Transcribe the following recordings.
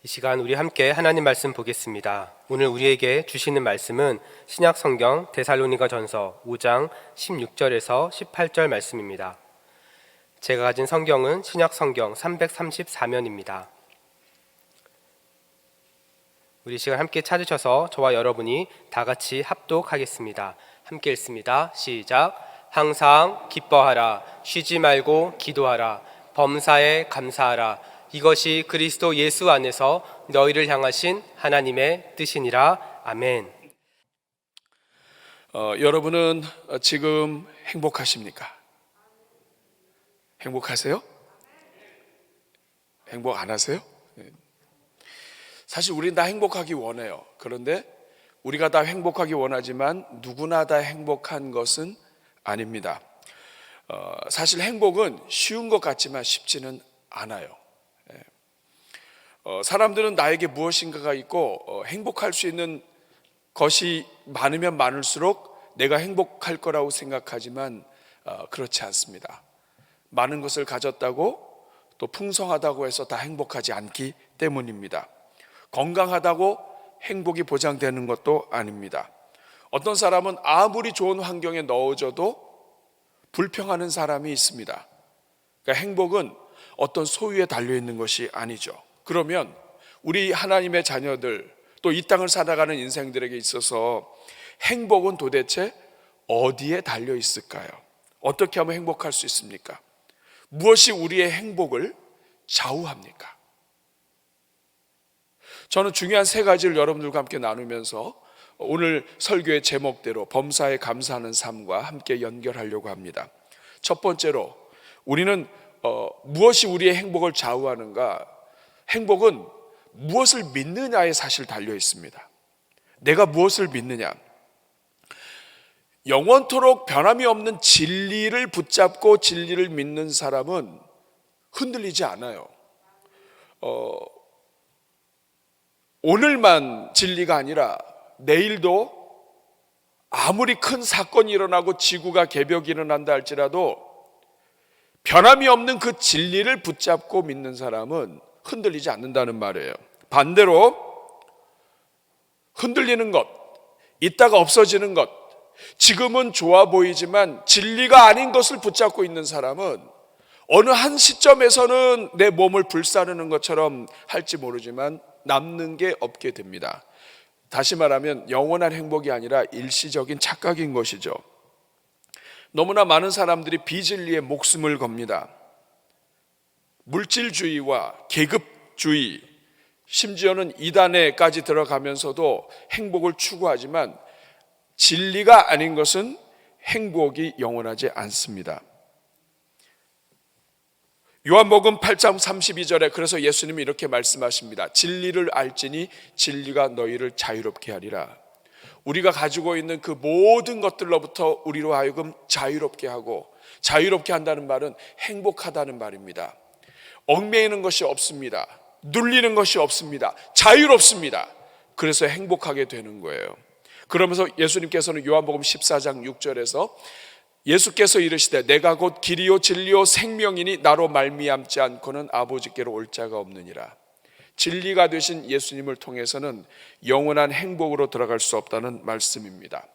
이 시간 우리 함께 하나님 말씀 보겠습니다. 오늘 우리에게 주시는 말씀은 신약 성경 데살로니가 전서 5장 16절에서 18절 말씀입니다. 제가 가진 성경은 신약 성경 334면입니다. 우리 시간 함께 찾으셔서 저와 여러분이 다 같이 합독하겠습니다. 함께 읽습니다. 시작. 항상 기뻐하라. 쉬지 말고 기도하라. 범사에 감사하라. 이것이 그리스도 예수 안에서 너희를 향하신 하나님의 뜻이니라. 아멘. 여러분은 지금 행복하십니까? 행복하세요? 행복 안 하세요? 사실 우리는 다 행복하기 원해요. 그런데 우리가 다 행복하기 원하지만 누구나 다 행복한 것은 아닙니다. 사실 행복은 쉬운 것 같지만 쉽지는 않아요. 사람들은 나에게 무엇인가가 있고 행복할 수 있는 것이 많으면 많을수록 내가 행복할 거라고 생각하지만 그렇지 않습니다. 많은 것을 가졌다고 또 풍성하다고 해서 다 행복하지 않기 때문입니다. 건강하다고 행복이 보장되는 것도 아닙니다. 어떤 사람은 아무리 좋은 환경에 넣어줘도 불평하는 사람이 있습니다. 그러니까 행복은 어떤 소유에 달려있는 것이 아니죠. 그러면 우리 하나님의 자녀들, 또 이 땅을 살아가는 인생들에게 있어서 행복은 도대체 어디에 달려 있을까요? 어떻게 하면 행복할 수 있습니까? 무엇이 우리의 행복을 좌우합니까? 저는 중요한 세 가지를 여러분들과 함께 나누면서 오늘 설교의 제목대로 범사에 감사하는 삶과 함께 연결하려고 합니다. 첫 번째로 우리는 무엇이 우리의 행복을 좌우하는가? 행복은 무엇을 믿느냐에 사실 달려 있습니다. 내가 무엇을 믿느냐? 영원토록 변함이 없는 진리를 붙잡고 진리를 믿는 사람은 흔들리지 않아요. 오늘만 진리가 아니라 내일도 아무리 큰 사건이 일어나고 지구가 개벽이 일어난다 할지라도 변함이 없는 그 진리를 붙잡고 믿는 사람은 흔들리지 않는다는 말이에요. 반대로 흔들리는 것, 있다가 없어지는 것, 지금은 좋아 보이지만 진리가 아닌 것을 붙잡고 있는 사람은 어느 한 시점에서는 내 몸을 불사르는 것처럼 할지 모르지만 남는 게 없게 됩니다. 다시 말하면 영원한 행복이 아니라 일시적인 착각인 것이죠. 너무나 많은 사람들이 비진리에 목숨을 겁니다. 물질주의와 계급주의, 심지어는 이단에까지 들어가면서도 행복을 추구하지만 진리가 아닌 것은 행복이 영원하지 않습니다. 요한복음 8장 32절에 그래서 예수님이 이렇게 말씀하십니다. 진리를 알지니 진리가 너희를 자유롭게 하리라. 우리가 가지고 있는 그 모든 것들로부터 우리로 하여금 자유롭게 하고, 자유롭게 한다는 말은 행복하다는 말입니다. 얽매이는 것이 없습니다. 눌리는 것이 없습니다. 자유롭습니다. 그래서 행복하게 되는 거예요. 그러면서 예수님께서는 요한복음 14장 6절에서 예수께서 이르시되 내가 곧 길이요 진리요 생명이니 나로 말미암지 않고는 아버지께로 올 자가 없느니라. 진리가 되신 예수님을 통해서는 영원한 행복으로 들어갈 수 없다는 말씀입니다.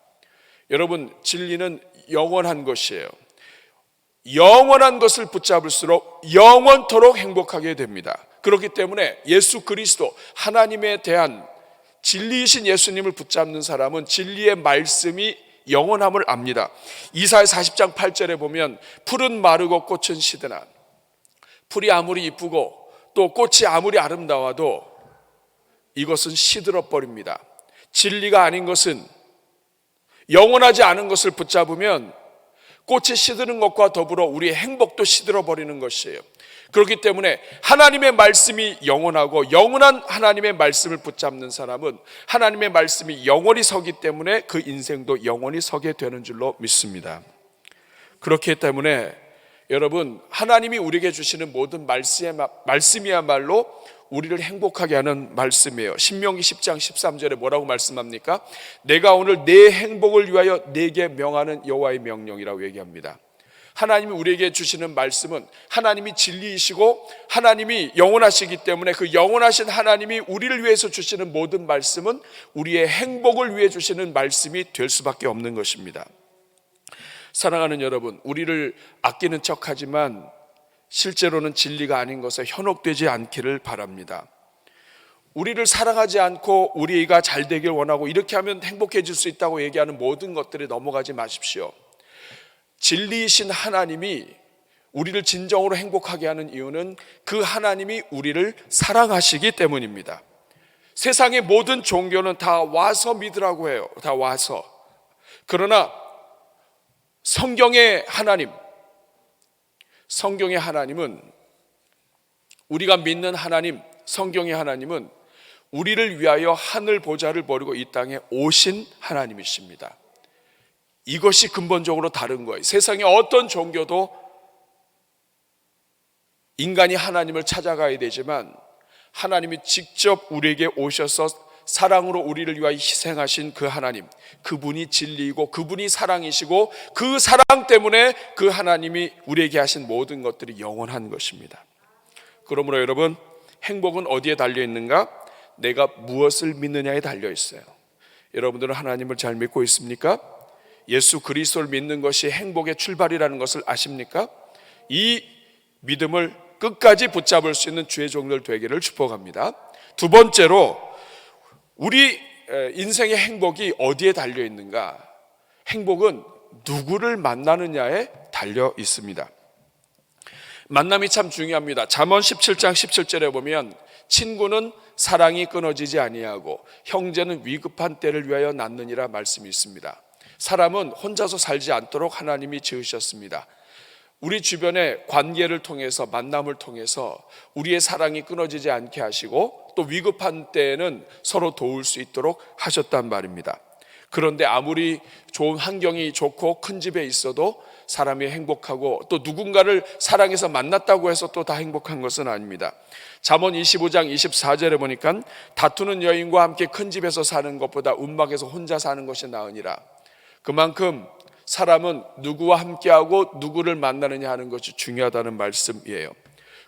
여러분, 진리는 영원한 것이에요. 영원한 것을 붙잡을수록 영원토록 행복하게 됩니다. 그렇기 때문에 예수 그리스도 하나님에 대한 진리이신 예수님을 붙잡는 사람은 진리의 말씀이 영원함을 압니다. 이사야 40장 8절에 보면 풀은 마르고 꽃은 시드나, 풀이 아무리 이쁘고 또 꽃이 아무리 아름다워도 이것은 시들어 버립니다. 진리가 아닌 것은, 영원하지 않은 것을 붙잡으면 꽃이 시드는 것과 더불어 우리의 행복도 시들어 버리는 것이에요. 그렇기 때문에 하나님의 말씀이 영원하고 영원한 하나님의 말씀을 붙잡는 사람은 하나님의 말씀이 영원히 서기 때문에 그 인생도 영원히 서게 되는 줄로 믿습니다. 그렇기 때문에 여러분, 하나님이 우리에게 주시는 모든 말씀이야말로 우리를 행복하게 하는 말씀이에요. 신명기 10장 13절에 뭐라고 말씀합니까? 내가 오늘 내 행복을 위하여 내게 명하는 여호와의 명령이라고 얘기합니다. 하나님이 우리에게 주시는 말씀은 하나님이 진리이시고 하나님이 영원하시기 때문에 그 영원하신 하나님이 우리를 위해서 주시는 모든 말씀은 우리의 행복을 위해 주시는 말씀이 될 수밖에 없는 것입니다. 사랑하는 여러분, 우리를 아끼는 척하지만 실제로는 진리가 아닌 것에 현혹되지 않기를 바랍니다. 우리를 사랑하지 않고 우리가 잘 되길 원하고 이렇게 하면 행복해질 수 있다고 얘기하는 모든 것들에 넘어가지 마십시오. 진리이신 하나님이 우리를 진정으로 행복하게 하는 이유는 그 하나님이 우리를 사랑하시기 때문입니다. 세상의 모든 종교는 다 와서 믿으라고 해요. 다 와서. 그러나 성경의 하나님은 우리가 믿는 하나님, 성경의 하나님은 우리를 위하여 하늘 보좌를 버리고 이 땅에 오신 하나님이십니다. 이것이 근본적으로 다른 거예요. 세상의 어떤 종교도 인간이 하나님을 찾아가야 되지만 하나님이 직접 우리에게 오셔서 사랑으로 우리를 위하여 희생하신 그 하나님, 그분이 진리이고 그분이 사랑이시고 그 사랑 때문에 그 하나님이 우리에게 하신 모든 것들이 영원한 것입니다. 그러므로 여러분, 행복은 어디에 달려 있는가? 내가 무엇을 믿느냐에 달려 있어요. 여러분들은 하나님을 잘 믿고 있습니까? 예수 그리스도를 믿는 것이 행복의 출발이라는 것을 아십니까? 이 믿음을 끝까지 붙잡을 수 있는 주의 종들 되기를 축복합니다. 두 번째로, 우리 인생의 행복이 어디에 달려 있는가? 행복은 누구를 만나느냐에 달려 있습니다. 만남이 참 중요합니다. 잠언 17장 17절에 보면 친구는 사랑이 끊어지지 아니하고 형제는 위급한 때를 위하여 낳느니라 말씀이 있습니다. 사람은 혼자서 살지 않도록 하나님이 지으셨습니다. 우리 주변의 관계를 통해서, 만남을 통해서 우리의 사랑이 끊어지지 않게 하시고 또 위급한 때에는 서로 도울 수 있도록 하셨단 말입니다. 그런데 아무리 좋은 환경이 좋고 큰 집에 있어도 사람이 행복하고 또 누군가를 사랑해서 만났다고 해서 또 다 행복한 것은 아닙니다. 잠언 25장 24절에 보니까 다투는 여인과 함께 큰 집에서 사는 것보다 움막에서 혼자 사는 것이 나으니라. 그만큼 사람은 누구와 함께하고 누구를 만나느냐 하는 것이 중요하다는 말씀이에요.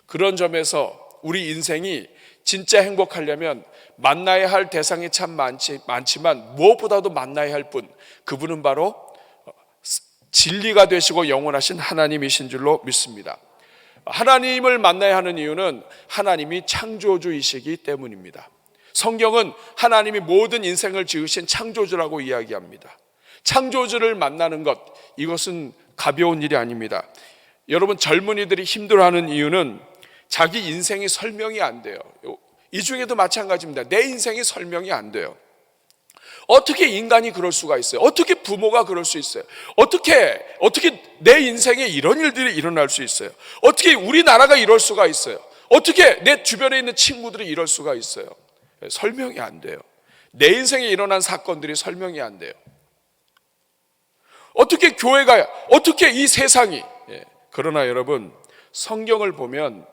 그런 점에서 우리 인생이 진짜 행복하려면 만나야 할 대상이 참 많지만 무엇보다도 만나야 할 분, 그분은 바로 진리가 되시고 영원하신 하나님이신 줄로 믿습니다. 하나님을 만나야 하는 이유는 하나님이 창조주이시기 때문입니다. 성경은 하나님이 모든 인생을 지으신 창조주라고 이야기합니다. 창조주를 만나는 것, 이것은 가벼운 일이 아닙니다. 여러분, 젊은이들이 힘들어하는 이유는 자기 인생이 설명이 안 돼요. 이 중에도 마찬가지입니다. 내 인생이 설명이 안 돼요. 어떻게 인간이 그럴 수가 있어요? 어떻게 부모가 그럴 수 있어요? 어떻게 내 인생에 이런 일들이 일어날 수 있어요? 어떻게 우리나라가 이럴 수가 있어요? 어떻게 내 주변에 있는 친구들이 이럴 수가 있어요? 설명이 안 돼요. 내 인생에 일어난 사건들이 설명이 안 돼요. 어떻게 교회가, 어떻게 이 세상이. 그러나 여러분, 성경을 보면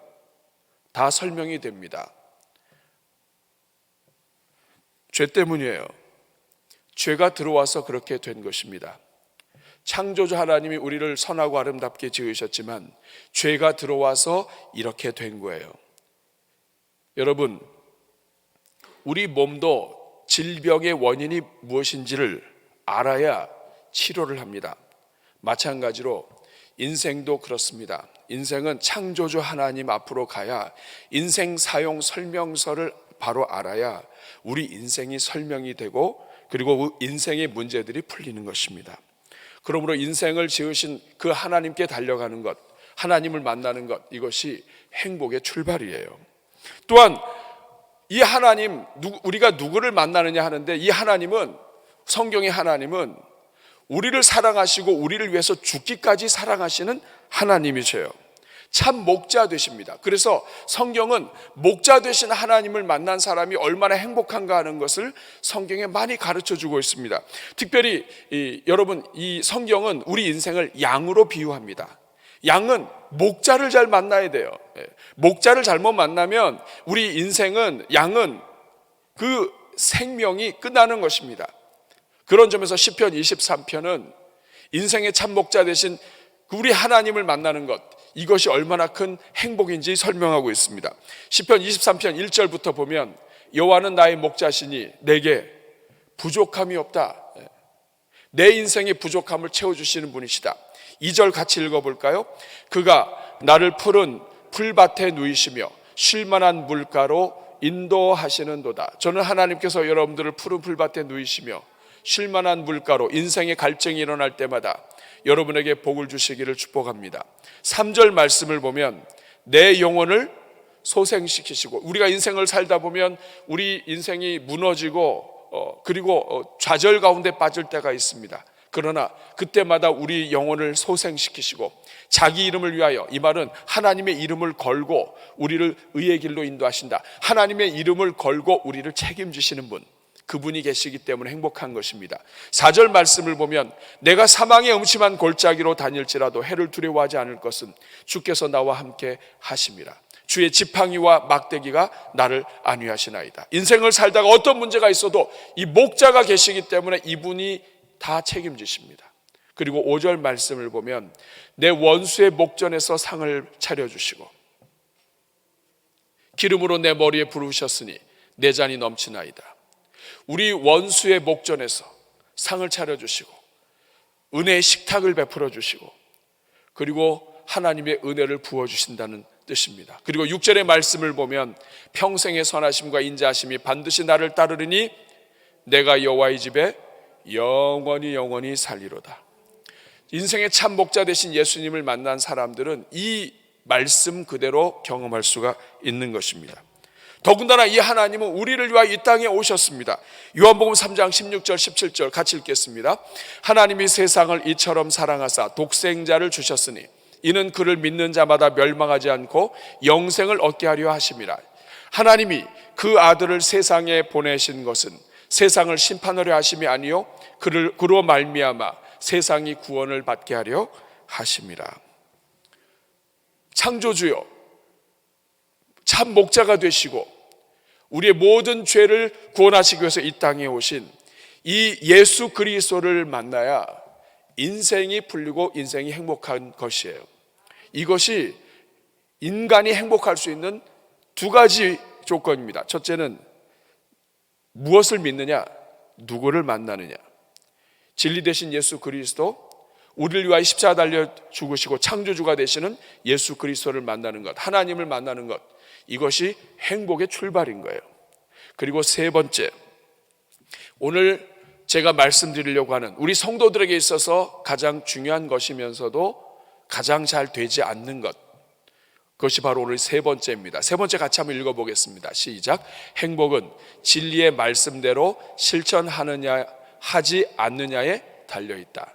다 설명이 됩니다. 죄 때문이에요. 죄가 들어와서 그렇게 된 것입니다. 창조주 하나님이 우리를 선하고 아름답게 지으셨지만 죄가 들어와서 이렇게 된 거예요. 여러분, 우리 몸도 질병의 원인이 무엇인지를 알아야 치료를 합니다. 마찬가지로 인생도 그렇습니다. 인생은 창조주 하나님 앞으로 가야 인생 사용 설명서를 바로 알아야 우리 인생이 설명이 되고 그리고 인생의 문제들이 풀리는 것입니다. 그러므로 인생을 지으신 그 하나님께 달려가는 것, 하나님을 만나는 것, 이것이 행복의 출발이에요. 또한 이 하나님, 우리가 누구를 만나느냐 하는데, 이 하나님은, 성경의 하나님은 우리를 사랑하시고 우리를 위해서 죽기까지 사랑하시는 하나님이세요. 참 목자 되십니다. 그래서 성경은 목자 되신 하나님을 만난 사람이 얼마나 행복한가 하는 것을 성경에 많이 가르쳐주고 있습니다. 특별히 여러분, 이 성경은 우리 인생을 양으로 비유합니다. 양은 목자를 잘 만나야 돼요. 목자를 잘못 만나면 우리 인생은, 양은 그 생명이 끝나는 것입니다. 그런 점에서 시편 23편은 인생의 참 목자 되신 우리 하나님을 만나는 것, 이것이 얼마나 큰 행복인지 설명하고 있습니다. 시편 23편 1절부터 보면 여호와는 나의 목자시니 내게 부족함이 없다. 내 인생의 부족함을 채워주시는 분이시다. 2절 같이 읽어볼까요? 그가 나를 푸른 풀밭에 누이시며 쉴만한 물가로 인도하시는도다. 저는 하나님께서 여러분들을 푸른 풀밭에 누이시며 쉴만한 물가로, 인생의 갈증이 일어날 때마다 여러분에게 복을 주시기를 축복합니다. 3절 말씀을 보면 내 영혼을 소생시키시고, 우리가 인생을 살다 보면 우리 인생이 무너지고 그리고 좌절 가운데 빠질 때가 있습니다. 그러나 그때마다 우리 영혼을 소생시키시고 자기 이름을 위하여, 이 말은 하나님의 이름을 걸고 우리를 의의 길로 인도하신다. 하나님의 이름을 걸고 우리를 책임지시는 분, 그분이 계시기 때문에 행복한 것입니다. 4절 말씀을 보면 내가 사망의 음침한 골짜기로 다닐지라도 해를 두려워하지 않을 것은 주께서 나와 함께 하심이라. 주의 지팡이와 막대기가 나를 안위하시나이다. 인생을 살다가 어떤 문제가 있어도 이 목자가 계시기 때문에 이분이 다 책임지십니다. 그리고 5절 말씀을 보면 내 원수의 목전에서 상을 차려주시고 기름으로 내 머리에 부르셨으니 내 잔이 넘치나이다. 우리 원수의 목전에서 상을 차려주시고 은혜의 식탁을 베풀어 주시고 그리고 하나님의 은혜를 부어주신다는 뜻입니다. 그리고 6절의 말씀을 보면 평생의 선하심과 인자하심이 반드시 나를 따르리니 내가 여호와의 집에 영원히 살리로다. 인생의 참 목자 되신 예수님을 만난 사람들은 이 말씀 그대로 경험할 수가 있는 것입니다. 더군다나 이 하나님은 우리를 위하여 이 땅에 오셨습니다. 요한복음 3장 16절 17절 같이 읽겠습니다. 하나님이 세상을 이처럼 사랑하사 독생자를 주셨으니 이는 그를 믿는 자마다 멸망하지 않고 영생을 얻게 하려 하심이라. 하나님이 그 아들을 세상에 보내신 것은 세상을 심판하려 하심이 아니요 그로 말미암아 세상이 구원을 받게 하려 하심이라. 창조주요, 참 목자가 되시고 우리의 모든 죄를 구원하시기 위해서 이 땅에 오신 이 예수 그리스도를 만나야 인생이 풀리고 인생이 행복한 것이에요. 이것이 인간이 행복할 수 있는 두 가지 조건입니다. 첫째는 무엇을 믿느냐, 누구를 만나느냐. 진리 되신 예수 그리스도, 우리를 위하여 십자가 달려 죽으시고 창조주가 되시는 예수 그리스도를 만나는 것, 하나님을 만나는 것, 이것이 행복의 출발인 거예요. 그리고 세 번째, 오늘 제가 말씀드리려고 하는 우리 성도들에게 있어서 가장 중요한 것이면서도 가장 잘 되지 않는 것, 그것이 바로 오늘 세 번째입니다. 세 번째 같이 한번 읽어보겠습니다. 시작. 행복은 진리의 말씀대로 실천하느냐 하지 않느냐에 달려있다.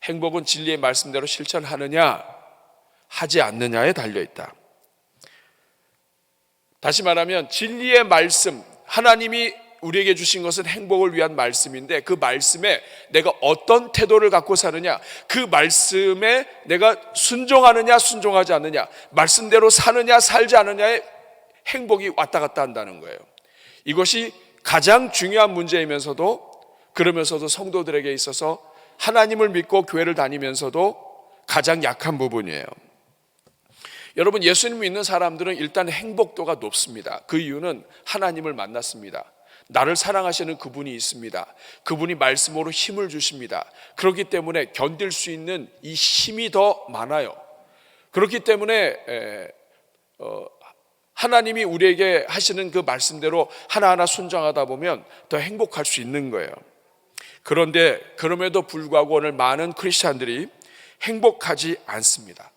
행복은 진리의 말씀대로 실천하느냐 하지 않느냐에 달려있다. 다시 말하면 진리의 말씀, 하나님이 우리에게 주신 것은 행복을 위한 말씀인데 그 말씀에 내가 어떤 태도를 갖고 사느냐, 그 말씀에 내가 순종하느냐 순종하지 않느냐, 말씀대로 사느냐 살지 않느냐에 행복이 왔다 갔다 한다는 거예요. 이것이 가장 중요한 문제이면서도, 그러면서도 성도들에게 있어서 하나님을 믿고 교회를 다니면서도 가장 약한 부분이에요. 여러분, 예수님 믿는 사람들은 일단 행복도가 높습니다. 그 이유는 하나님을 만났습니다. 나를 사랑하시는 그분이 있습니다. 그분이 말씀으로 힘을 주십니다. 그렇기 때문에 견딜 수 있는 이 힘이 더 많아요. 그렇기 때문에 하나님이 우리에게 하시는 그 말씀대로 하나하나 순종하다 보면 더 행복할 수 있는 거예요. 그런데 그럼에도 불구하고 오늘 많은 크리스찬들이 행복하지 않습니다.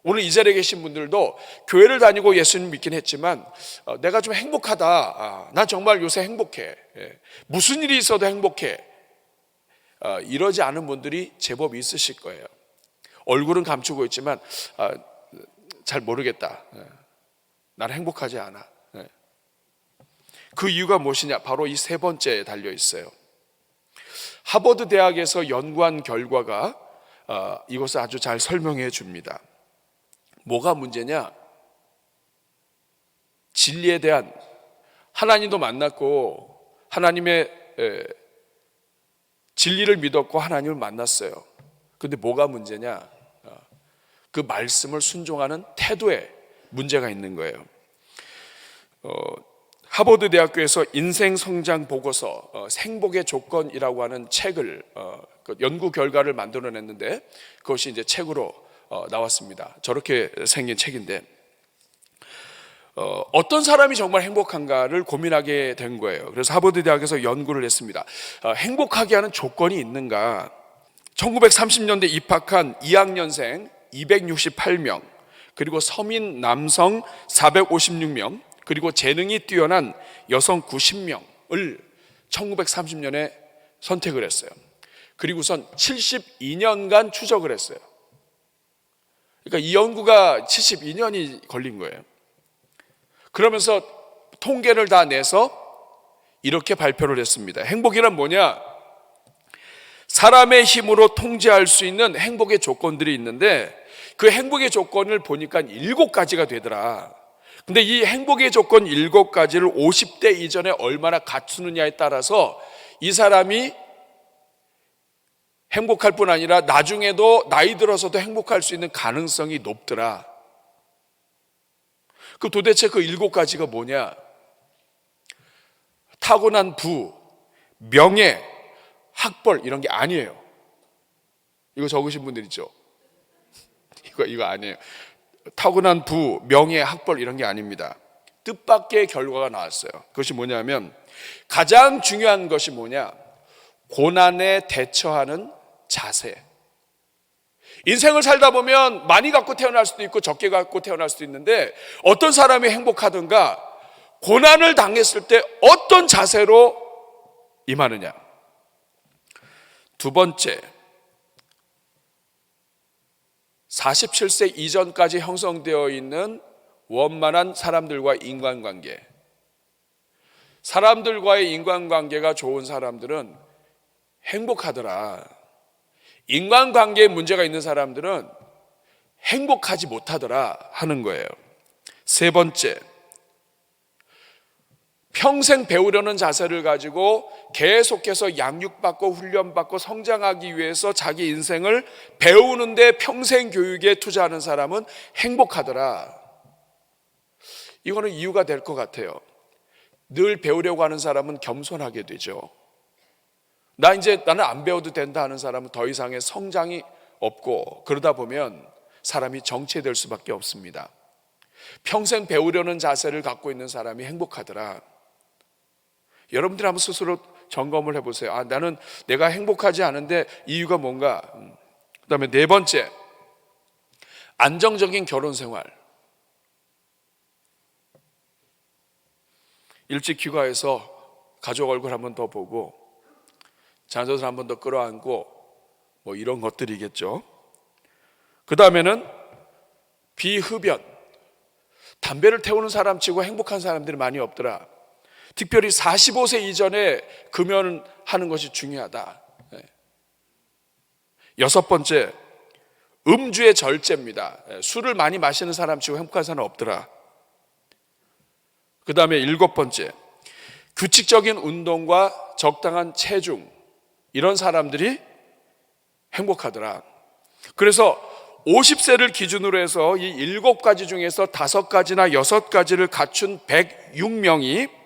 오늘 이 자리에 계신 분들도 교회를 다니고 예수님 믿긴 했지만 내가 좀 행복하다, 난 정말 요새 행복해, 무슨 일이 있어도 행복해, 이러지 않은 분들이 제법 있으실 거예요. 얼굴은 감추고 있지만 잘 모르겠다, 나는 행복하지 않아. 그 이유가 무엇이냐? 바로 이 세 번째에 달려 있어요. 하버드 대학에서 연구한 결과가 이것을 아주 잘 설명해 줍니다. 뭐가 문제냐? 진리에 대한, 하나님도 만났고 하나님의 진리를 믿었고 하나님을 만났어요. 근데 뭐가 문제냐? 그 말씀을 순종하는 태도에 문제가 있는 거예요. 하버드 대학교에서 인생 성장 보고서 행복의 조건이라고 하는 책을 그 연구 결과를 만들어냈는데 그것이 이제 책으로 나왔습니다. 저렇게 생긴 책인데 어떤 사람이 정말 행복한가를 고민하게 된 거예요. 그래서 하버드 대학에서 연구를 했습니다. 행복하게 하는 조건이 있는가? 1930년대 입학한 2학년생 268명, 그리고 서민 남성 456명, 그리고 재능이 뛰어난 여성 90명을 1930년에 선택을 했어요. 그리고선 72년간 추적을 했어요. 그러니까 이 연구가 72년이 걸린 거예요. 그러면서 통계를 다 내서 이렇게 발표를 했습니다. 행복이란 뭐냐? 사람의 힘으로 통제할 수 있는 행복의 조건들이 있는데 그 행복의 조건을 보니까 7가지가 되더라. 근데 이 행복의 조건 7가지를 50대 이전에 얼마나 갖추느냐에 따라서 이 사람이 행복할 뿐 아니라 나중에도 나이 들어서도 행복할 수 있는 가능성이 높더라. 그 도대체 그 7가지가 뭐냐? 타고난 부, 명예, 학벌 이런 게 아니에요. 이거 적으신 분들 있죠? 이거 아니에요. 타고난 부, 명예, 학벌 이런 게 아닙니다. 뜻밖의 결과가 나왔어요. 그것이 뭐냐면 가장 중요한 것이 뭐냐? 고난에 대처하는 자세. 인생을 살다 보면 많이 갖고 태어날 수도 있고 적게 갖고 태어날 수도 있는데 어떤 사람이 행복하든가 고난을 당했을 때 어떤 자세로 임하느냐. 두 번째, 47세 이전까지 형성되어 있는 원만한 사람들과 인간관계. 사람들과의 인간관계가 좋은 사람들은 행복하더라. 인간관계에 문제가 있는 사람들은 행복하지 못하더라 하는 거예요. 세 번째, 평생 배우려는 자세를 가지고 계속해서 양육받고 훈련받고 성장하기 위해서 자기 인생을 배우는데 평생 교육에 투자하는 사람은 행복하더라. 이거는 이유가 될 것 같아요. 늘 배우려고 하는 사람은 겸손하게 되죠. 나는 안 배워도 된다 하는 사람은 더 이상의 성장이 없고 그러다 보면 사람이 정체될 수밖에 없습니다. 평생 배우려는 자세를 갖고 있는 사람이 행복하더라. 여러분들 한번 스스로 점검을 해보세요. 나는 내가 행복하지 않은데 이유가 뭔가? 그 다음에 네 번째, 안정적인 결혼 생활. 일찍 귀가해서 가족 얼굴 한 번 더 보고 자녀들 한 번 더 끌어안고 뭐 이런 것들이겠죠. 그 다음에는 비흡연. 담배를 태우는 사람 치고 행복한 사람들이 많이 없더라. 특별히 45세 이전에 금연하는 것이 중요하다. 여섯 번째, 음주의 절제입니다. 술을 많이 마시는 사람 치고 행복한 사람 없더라. 그 다음에 일곱 번째, 규칙적인 운동과 적당한 체중. 이런 사람들이 행복하더라. 그래서 50세를 기준으로 해서 이 7가지 중에서 5가지나 6가지를 갖춘 106명이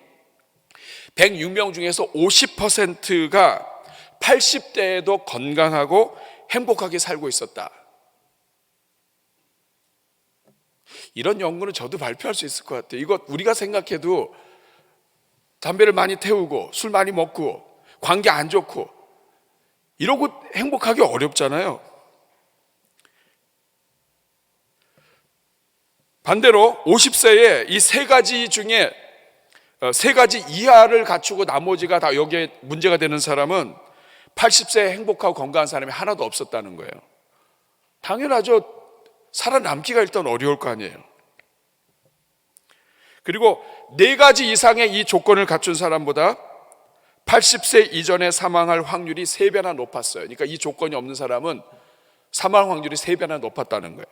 106명 중에서 50%가 80대에도 건강하고 행복하게 살고 있었다. 이런 연구는 저도 발표할 수 있을 것 같아요. 이거 우리가 생각해도 담배를 많이 태우고 술 많이 먹고 관계 안 좋고 이러고 행복하기 어렵잖아요. 반대로 50세에 이 3가지 중에 3가지 이하를 갖추고 나머지가 다 여기에 문제가 되는 사람은 80세에 행복하고 건강한 사람이 하나도 없었다는 거예요. 당연하죠. 살아남기가 일단 어려울 거 아니에요. 그리고 4가지 이상의 이 조건을 갖춘 사람보다 80세 이전에 사망할 확률이 3배나 높았어요. 그러니까 이 조건이 없는 사람은 사망 확률이 3배나 높았다는 거예요.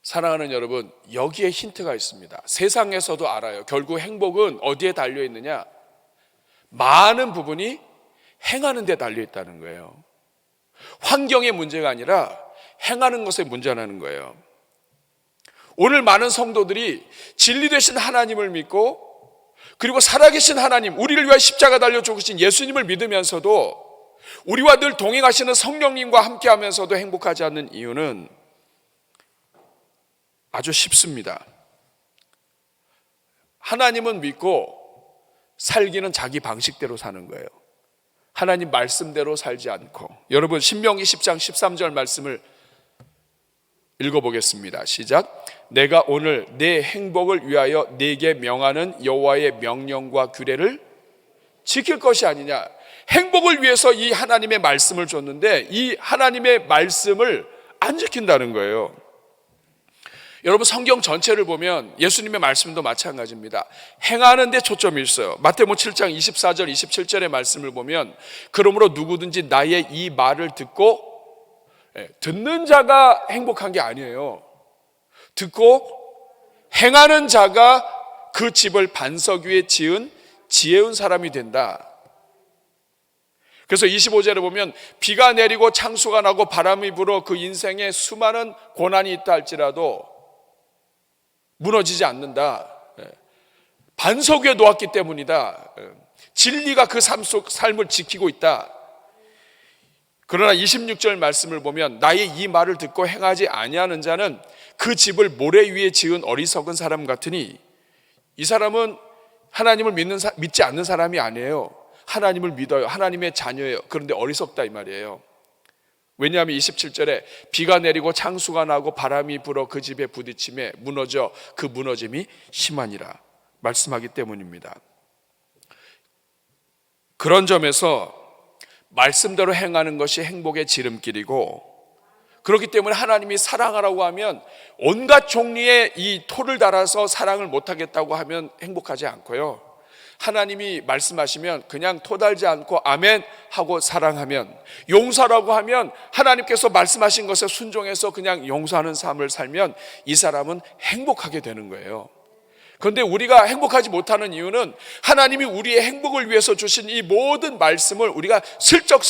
사랑하는 여러분, 여기에 힌트가 있습니다. 세상에서도 알아요. 결국 행복은 어디에 달려 있느냐? 많은 부분이 행하는 데 달려 있다는 거예요. 환경의 문제가 아니라 행하는 것에 문제라는 거예요. 오늘 많은 성도들이 진리 되신 하나님을 믿고 그리고 살아계신 하나님, 우리를 위해 십자가 달려 죽으신 예수님을 믿으면서도 우리와 늘 동행하시는 성령님과 함께 하면서도 행복하지 않는 이유는 아주 쉽습니다. 하나님은 믿고 살기는 자기 방식대로 사는 거예요. 하나님 말씀대로 살지 않고. 여러분 신명기 10장 13절 말씀을 읽어보겠습니다. 시작. 내가 오늘 내 행복을 위하여 네게 명하는 여호와의 명령과 규례를 지킬 것이 아니냐. 행복을 위해서 이 하나님의 말씀을 줬는데 이 하나님의 말씀을 안 지킨다는 거예요. 여러분 성경 전체를 보면 예수님의 말씀도 마찬가지입니다. 행하는 데 초점이 있어요. 마태복음 7장 24절 27절의 말씀을 보면 그러므로 누구든지 나의 이 말을 듣고 듣는 자가 행복한 게 아니에요. 듣고 행하는 자가 그 집을 반석 위에 지은 지혜로운 사람이 된다. 그래서 25절에 보면 비가 내리고 창수가 나고 바람이 불어 그 인생에 수많은 고난이 있다 할지라도 무너지지 않는다. 반석 위에 놓았기 때문이다. 진리가 그 삶을 지키고 있다. 그러나 26절 말씀을 보면 나의 이 말을 듣고 행하지 아니하는 자는 그 집을 모래 위에 지은 어리석은 사람 같으니 이 사람은 하나님을 믿지 않는 사람이 아니에요. 하나님을 믿어요. 하나님의 자녀예요. 그런데 어리석다 이 말이에요. 왜냐하면 27절에 비가 내리고 창수가 나고 바람이 불어 그 집에 부딪힘에 무너져 그 무너짐이 심하니라 말씀하기 때문입니다. 그런 점에서 말씀대로 행하는 것이 행복의 지름길이고 그렇기 때문에 하나님이 사랑하라고 하면 온갖 종류의 이 토를 달아서 사랑을 못하겠다고 하면 행복하지 않고요. 하나님이 말씀하시면 그냥 토달지 않고 아멘 하고 사랑하면 용서라고 하면 하나님께서 말씀하신 것에 순종해서 그냥 용서하는 삶을 살면 이 사람은 행복하게 되는 거예요. 그런데 우리가 행복하지 못하는 이유는 하나님이 우리의 행복을 위해서 주신 이 모든 말씀을 우리가 슬쩍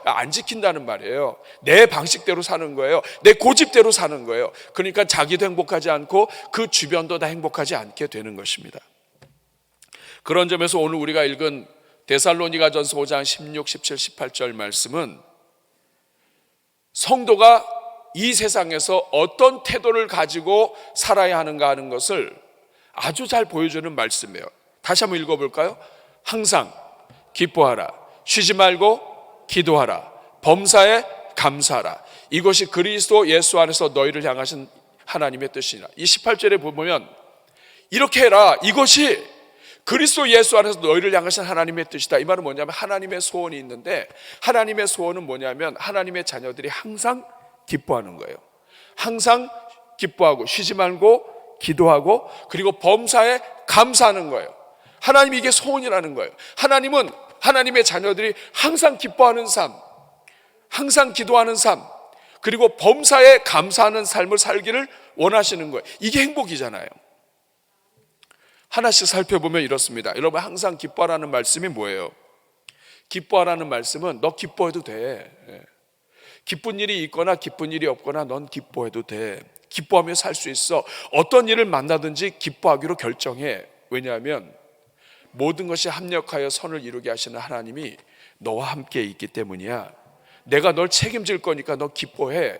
안 지킨다는 말이에요. 내 방식대로 사는 거예요. 내 고집대로 사는 거예요. 그러니까 자기도 행복하지 않고 그 주변도 다 행복하지 않게 되는 것입니다. 그런 점에서 오늘 우리가 읽은 데살로니가전서 5장 16, 17, 18절 말씀은 성도가 이 세상에서 어떤 태도를 가지고 살아야 하는가 하는 것을 아주 잘 보여주는 말씀이에요. 다시 한번 읽어볼까요? 항상 기뻐하라, 쉬지 말고 기도하라, 범사에 감사하라. 이것이 그리스도 예수 안에서 너희를 향하신 하나님의 뜻이니라. 이 18절에 보면 이렇게 해라. 이것이 그리스도 예수 안에서 너희를 향하신 하나님의 뜻이다. 이 말은 뭐냐면 하나님의 소원이 있는데 하나님의 소원은 뭐냐면 하나님의 자녀들이 항상 기뻐하는 거예요. 항상 기뻐하고 쉬지 말고 기도하고 그리고 범사에 감사하는 거예요. 하나님이 이게 소원이라는 거예요. 하나님은 하나님의 자녀들이 항상 기뻐하는 삶, 항상 기도하는 삶, 그리고 범사에 감사하는 삶을 살기를 원하시는 거예요. 이게 행복이잖아요. 하나씩 살펴보면 이렇습니다. 여러분 항상 기뻐하라는 말씀이 뭐예요? 기뻐하라는 말씀은 너 기뻐해도 돼. 기쁜 일이 있거나 기쁜 일이 없거나 넌 기뻐해도 돼. 기뻐하며 살 수 있어. 어떤 일을 만나든지 기뻐하기로 결정해. 왜냐하면 모든 것이 합력하여 선을 이루게 하시는 하나님이 너와 함께 있기 때문이야. 내가 널 책임질 거니까 너 기뻐해.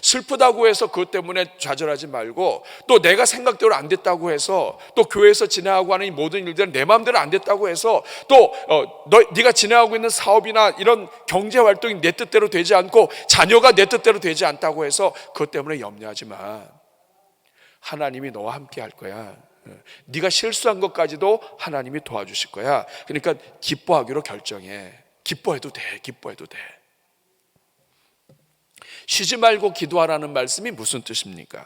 슬프다고 해서 그것 때문에 좌절하지 말고 또 내가 생각대로 안 됐다고 해서 또 교회에서 진행하고 하는 이 모든 일들은 내 마음대로 안 됐다고 해서 또 네가 진행하고 있는 사업이나 이런 경제 활동이 내 뜻대로 되지 않고 자녀가 내 뜻대로 되지 않다고 해서 그것 때문에 염려하지 마. 하나님이 너와 함께 할 거야. 네가 실수한 것까지도 하나님이 도와주실 거야. 그러니까 기뻐하기로 결정해. 기뻐해도 돼. 기뻐해도 돼. 쉬지 말고 기도하라는 말씀이 무슨 뜻입니까?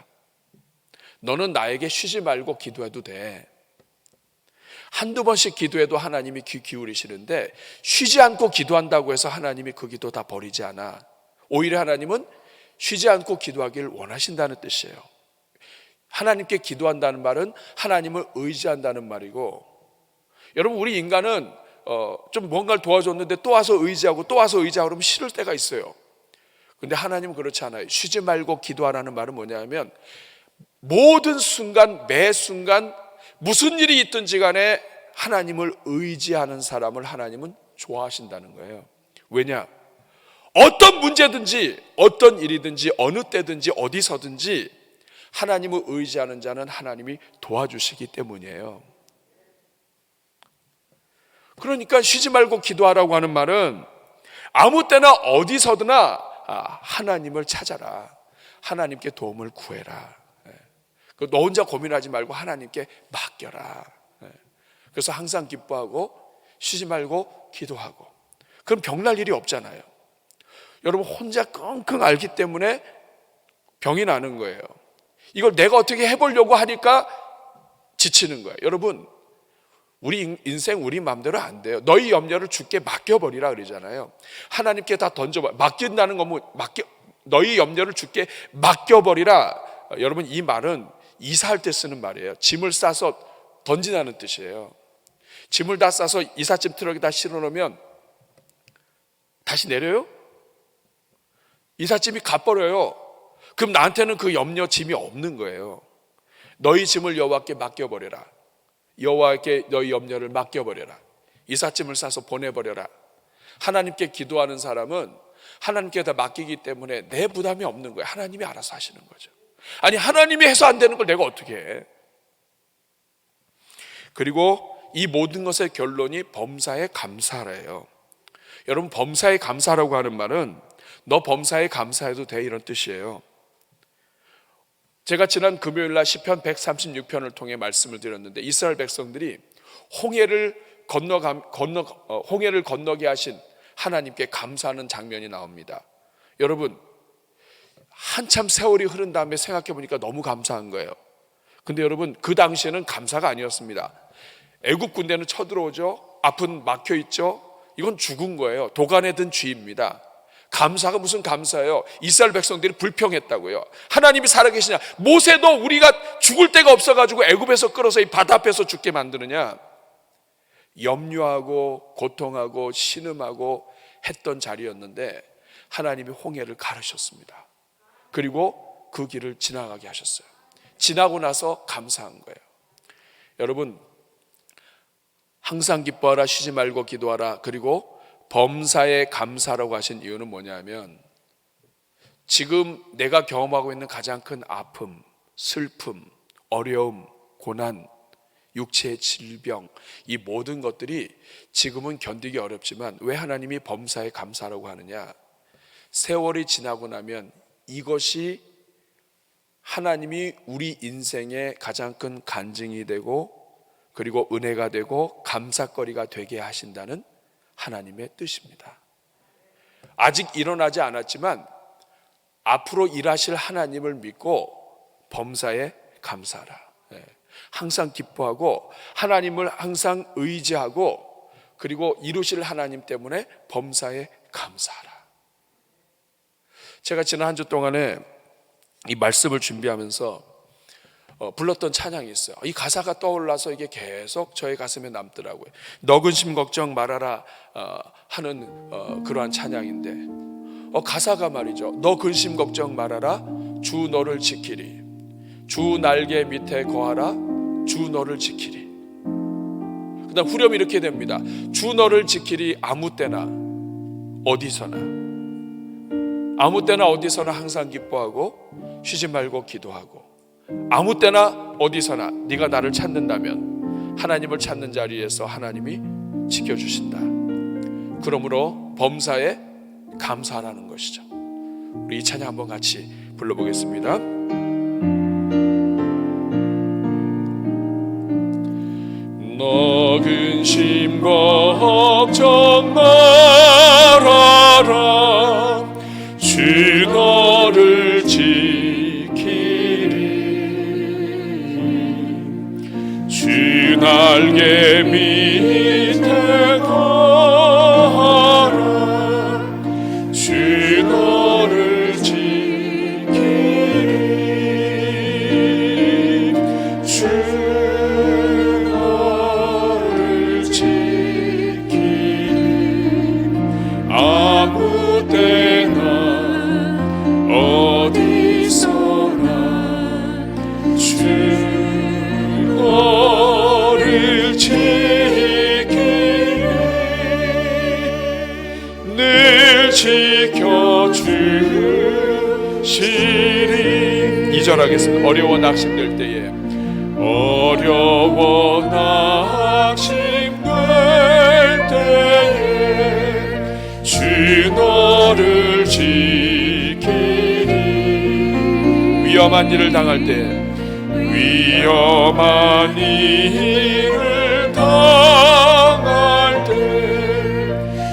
너는 나에게 쉬지 말고 기도해도 돼. 한두 번씩 기도해도 하나님이 귀 기울이시는데 쉬지 않고 기도한다고 해서 하나님이 그 기도 다 버리지 않아. 오히려 하나님은 쉬지 않고 기도하기를 원하신다는 뜻이에요. 하나님께 기도한다는 말은 하나님을 의지한다는 말이고, 여러분 우리 인간은 좀 뭔가를 도와줬는데 또 와서 의지하고 또 와서 의지하고 그러면 싫을 때가 있어요. 근데 하나님은 그렇지 않아요. 쉬지 말고 기도하라는 말은 뭐냐면 모든 순간 매 순간 무슨 일이 있든지 간에 하나님을 의지하는 사람을 하나님은 좋아하신다는 거예요. 왜냐? 어떤 문제든지 어떤 일이든지 어느 때든지 어디서든지 하나님을 의지하는 자는 하나님이 도와주시기 때문이에요. 그러니까 쉬지 말고 기도하라고 하는 말은 아무 때나 어디서드나 하나님을 찾아라. 하나님께 도움을 구해라. 너 혼자 고민하지 말고 하나님께 맡겨라. 그래서 항상 기뻐하고 쉬지 말고 기도하고. 그럼 병날 일이 없잖아요. 여러분 혼자 끙끙 앓기 때문에 병이 나는 거예요. 이걸 내가 어떻게 해보려고 하니까 지치는 거예요. 여러분 우리 인생 우리 마음대로 안 돼요. 너희 염려를 주께 맡겨버리라 그러잖아요. 하나님께 다 던져버려. 맡긴다는 건 너희 염려를 주께 맡겨버리라. 여러분 이 말은 이사할 때 쓰는 말이에요. 짐을 싸서 던지라는 뜻이에요. 짐을 다 싸서 이삿짐 트럭에다 실어놓으면 다시 내려요? 이삿짐이 가버려요. 그럼 나한테는 그 염려 짐이 없는 거예요. 너희 짐을 여호와께 맡겨버려라. 여호와께 너희 염려를 맡겨버려라. 이삿짐을 싸서 보내버려라. 하나님께 기도하는 사람은 하나님께 다 맡기기 때문에 내 부담이 없는 거예요. 하나님이 알아서 하시는 거죠. 아니 하나님이 해서 안 되는 걸 내가 어떻게 해? 그리고 이 모든 것의 결론이 범사에 감사하래요. 여러분 범사에 감사라고 하는 말은 너 범사에 감사해도 돼 이런 뜻이에요. 제가 지난 금요일날 시편 136편을 통해 말씀을 드렸는데 이스라엘 백성들이 홍해를 건너게 하신 하나님께 감사하는 장면이 나옵니다. 여러분 한참 세월이 흐른 다음에 생각해 보니까 너무 감사한 거예요. 근데 여러분 그 당시에는 감사가 아니었습니다. 애국 군대는 쳐들어오죠. 앞은 막혀 있죠. 이건 죽은 거예요. 도간에 든 쥐입니다. 감사가 무슨 감사예요? 이스라엘 백성들이 불평했다고요. 하나님이 살아계시냐? 모세도 우리가 죽을 데가 없어가지고 애굽에서 끌어서 이 바다 앞에서 죽게 만드느냐? 염려하고 고통하고 신음하고 했던 자리였는데 하나님이 홍해를 가르셨습니다. 그리고 그 길을 지나가게 하셨어요. 지나고 나서 감사한 거예요. 여러분 항상 기뻐하라, 쉬지 말고 기도하라. 그리고 범사에 감사라고 하신 이유는 뭐냐면 지금 내가 경험하고 있는 가장 큰 아픔, 슬픔, 어려움, 고난, 육체의 질병, 이 모든 것들이 지금은 견디기 어렵지만 왜 하나님이 범사에 감사라고 하느냐? 세월이 지나고 나면 이것이 하나님이 우리 인생의 가장 큰 간증이 되고 그리고 은혜가 되고 감사거리가 되게 하신다는 하나님의 뜻입니다. 아직 일어나지 않았지만 앞으로 일하실 하나님을 믿고 범사에 감사하라. 항상 기뻐하고 하나님을 항상 의지하고 그리고 이루실 하나님 때문에 범사에 감사하라. 제가 지난 한 주 동안에 이 말씀을 준비하면서 불렀던 찬양이 있어요. 이 가사가 떠올라서 이게 계속 저의 가슴에 남더라고요. 너 근심 걱정 말아라 하는 그러한 찬양인데 가사가 말이죠. 너 근심 걱정 말아라 주 너를 지키리. 주 날개 밑에 거하라 주 너를 지키리. 그 다음 후렴이 이렇게 됩니다. 주 너를 지키리 아무 때나 어디서나. 아무 때나 어디서나 항상 기뻐하고 쉬지 말고 기도하고 아무 때나 어디서나 네가 나를 찾는다면 하나님을 찾는 자리에서 하나님이 지켜주신다. 그러므로 범사에 감사하라는 것이죠. 우리 이 찬양 한번 같이 불러보겠습니다. 너 근심 걱정 말아라 주 너를 지키리. 주 날개 밑에 거하라 주 너를 지키리. 주 너를 지키리. 아무 때나 늘 지키리 늘 지켜주시리. 2절 하겠습니다. 어려워 낙심될 때에 어려워 낙심될 때에 주 너를 지키리. 위험한 일을 당할 때 위험한 일을 당할 때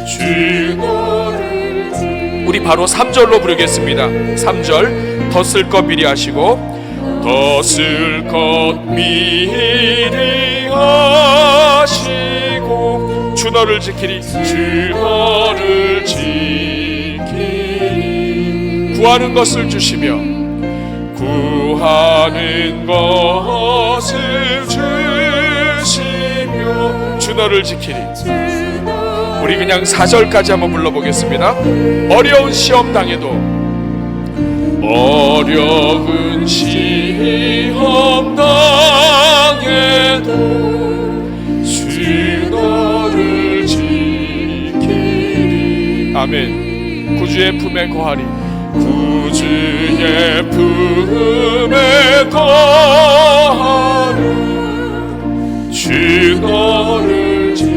주 너를 지키리. 우리 바로 3절로 부르겠습니다. 3절 더 쓸 것 미리 하시고 더 쓸 것 미리 하시고 주 너를 지키리 주 너를 지키리. 구하는 것을 주시며 구하는 것을 주시며 주 너를 지키리. 우리 그냥 4절까지 한번 불러보겠습니다. 어려운 시험 당해도 어려운 시험 당해도 주 너를 지키리. 아멘. 구주의 품에 거하리 구주의 품에 거하리 주 너를 지키리.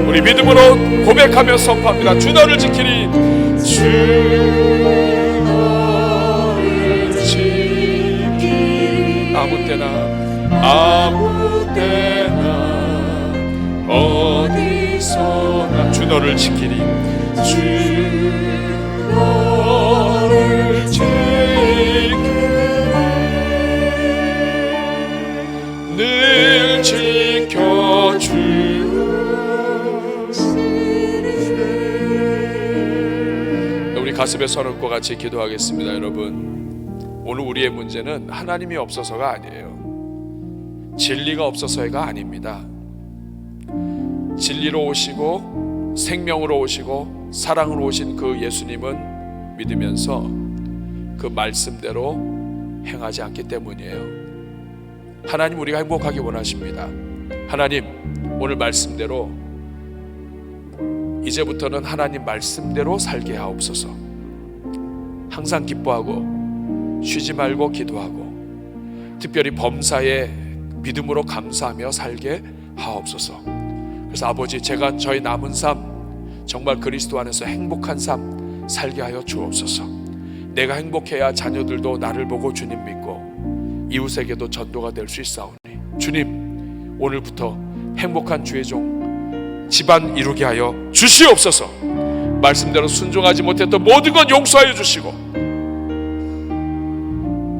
우리 믿음으로 고백하며 선포합니다. 주 너를 지키리 주 너를 지키리. 아무 때나 어디서나 주 너를 지키리 주 너를 지키리 늘 지켜주시리. 우리 가슴에 손 얹고 같이 기도하겠습니다. 여러분, 오늘 우리의 문제는 하나님이 없어서가 아니에요. 진리가 없어서가 아닙니다. 진리로 오시고 생명으로 오시고 사랑으로 오신 그 예수님은 믿으면서 그 말씀대로 행하지 않기 때문이에요. 하나님, 우리가 행복하기 원하십니다. 하나님, 오늘 말씀대로 이제부터는 하나님 말씀대로 살게 하옵소서. 항상 기뻐하고 쉬지 말고 기도하고 특별히 범사에 믿음으로 감사하며 살게 하옵소서. 그래서 아버지, 제가 저희 남은 삶 정말 그리스도 안에서 행복한 삶 살게 하여 주옵소서. 내가 행복해야 자녀들도 나를 보고 주님 믿고 이웃에게도 전도가 될 수 있사오니 주님, 오늘부터 행복한 주의 종 집안 이루게 하여 주시옵소서. 말씀대로 순종하지 못했던 모든 것 용서하여 주시고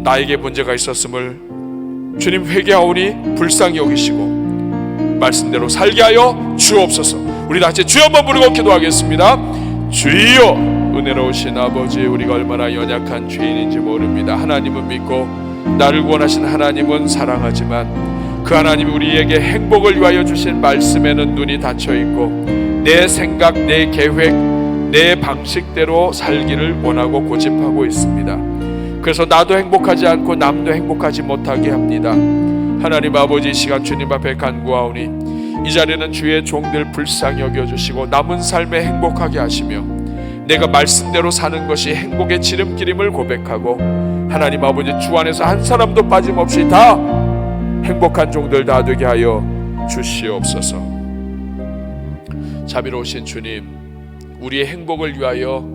나에게 문제가 있었음을 주님 회개하오니 불쌍히 여기시고 말씀대로 살게 하여 주옵소서. 우리 다같이 주여 한번 부르고 기도하겠습니다. 주여, 은혜로우신 아버지, 우리가 얼마나 연약한 죄인인지 모릅니다. 하나님은 믿고 나를 구원하신 하나님은 사랑하지만 그 하나님이 우리에게 행복을 위하여 주신 말씀에는 눈이 닫혀있고 내 생각, 내 계획, 내 방식대로 살기를 원하고 고집하고 있습니다. 그래서 나도 행복하지 않고 남도 행복하지 못하게 합니다. 하나님 아버지, 이 시간 주님 앞에 간구하오니 이 자리는 주의 종들 불쌍히 여겨주시고 남은 삶에 행복하게 하시며 내가 말씀대로 사는 것이 행복의 지름길임을 고백하고 하나님 아버지, 주 안에서 한 사람도 빠짐없이 다 행복한 종들 다 되게 하여 주시옵소서. 자비로우신 주님, 우리의 행복을 위하여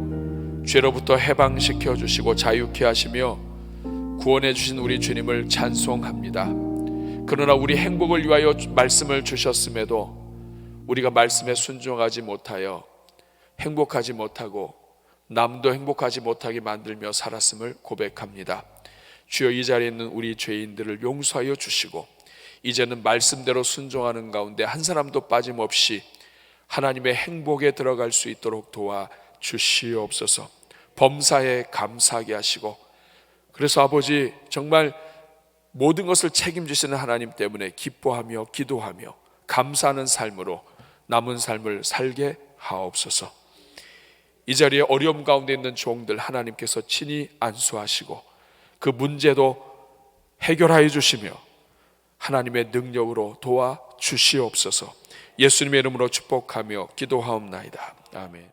죄로부터 해방시켜 주시고 자유케 하시며 구원해 주신 우리 주님을 찬송합니다. 그러나 우리 행복을 위하여 말씀을 주셨음에도 우리가 말씀에 순종하지 못하여 행복하지 못하고 남도 행복하지 못하게 만들며 살았음을 고백합니다. 주여, 이 자리에 있는 우리 죄인들을 용서하여 주시고 이제는 말씀대로 순종하는 가운데 한 사람도 빠짐없이 하나님의 행복에 들어갈 수 있도록 도와 주시옵소서. 범사에 감사하게 하시고 그래서 아버지, 정말 모든 것을 책임지시는 하나님 때문에 기뻐하며 기도하며 감사하는 삶으로 남은 삶을 살게 하옵소서. 이 자리에 어려움 가운데 있는 종들 하나님께서 친히 안수하시고 그 문제도 해결하여 주시며 하나님의 능력으로 도와 주시옵소서. 예수님의 이름으로 축복하며 기도하옵나이다. 아멘.